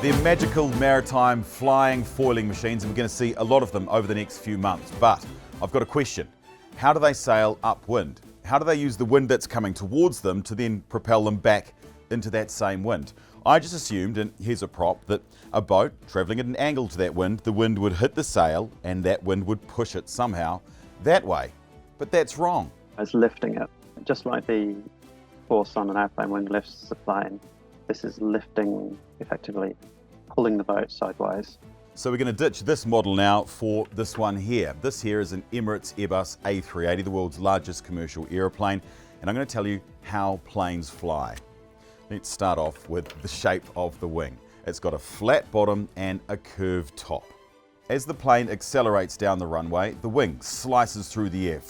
They're magical maritime flying foiling machines, and we're going to see a lot of them over the next few months. But I've got a question. How do they sail upwind? How do they use the wind that's coming towards them to then propel them back into that same wind? I just assumed, and here's a prop, that a boat travelling at an angle to that wind, the wind would hit the sail and that wind would push it somehow that way. But that's wrong. It's lifting it. Just like the force on an airplane wind lifts the plane, this is lifting, effectively pulling the boat sideways. So we're going to ditch this model now for this one here. This here is an Emirates Airbus A380, the world's largest commercial aeroplane, and I'm going to tell you how planes fly. Let's start off with the shape of the wing. It's got a flat bottom and a curved top. As the plane accelerates down the runway, the wing slices through the air.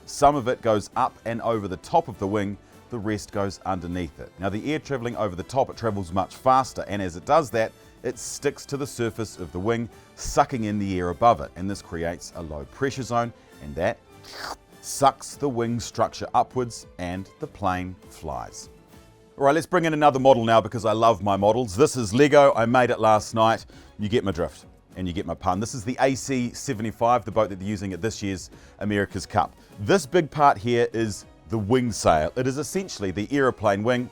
Some of it goes up and over the top of the wing, the rest goes underneath it. Now the air travelling over the top, it travels much faster, and as it does that, it sticks to the surface of the wing, sucking in the air above it, and this creates a low pressure zone, and that sucks the wing structure upwards and the plane flies. All right, let's bring in another model now because I love my models. This is Lego. I made it last night. You get my drift and you get my pun. This is the AC-75, the boat that they're using at this year's America's Cup. This big part here is the wing sail. It is essentially the aeroplane wing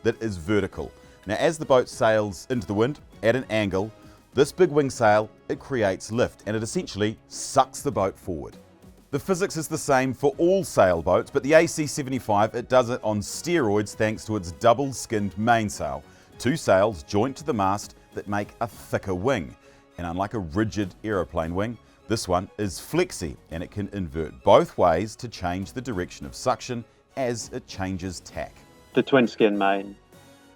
that is vertical. Now, as the boat sails into the wind at an angle, this big wing sail, it creates lift and it essentially sucks the boat forward. The physics is the same for all sailboats, but the AC-75, it does it on steroids thanks to its double-skinned mainsail. Two sails joint to the mast that make a thicker wing. And unlike a rigid aeroplane wing, this one is flexy and it can invert both ways to change the direction of suction as it changes tack. The twin-skin main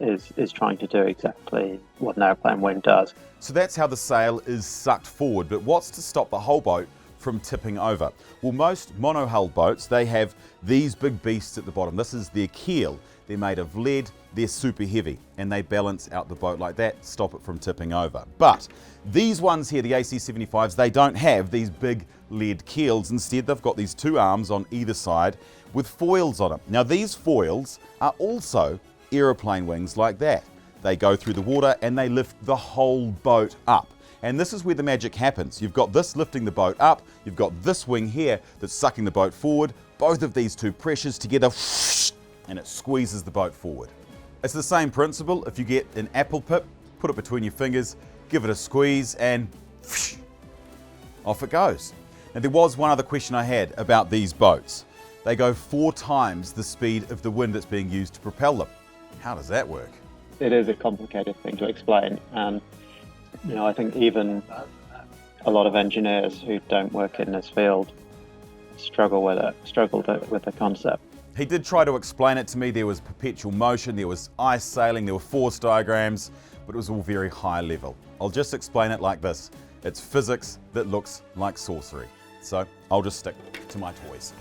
is trying to do exactly what an airplane wing does. So that's how the sail is sucked forward, but what's to stop the whole boat from tipping over? Well, most monohull boats, they have these big beasts at the bottom. This is their keel. They're made of lead, they're super heavy, and they balance out the boat like that, stop it from tipping over. But these ones here, the AC-75s, they don't have these big lead keels. Instead, they've got these two arms on either side with foils on them. Now, these foils are also aeroplane wings like that. They go through the water and they lift the whole boat up. And this is where the magic happens. You've got this lifting the boat up, you've got this wing here that's sucking the boat forward, both of these two pressures together, and it squeezes the boat forward. It's the same principle. If you get an apple pip, put it between your fingers, give it a squeeze, and off it goes. Now there was one other question I had about these boats. They go 4 times the speed of the wind that's being used to propel them. How does that work? It is a complicated thing to explain, and I think even a lot of engineers who don't work in this field struggled with the concept. He did try to explain it to me. There was perpetual motion, there was ice sailing, there were force diagrams, but it was all very high level. I'll just explain it like this. It's physics that looks like sorcery. So I'll just stick to my toys.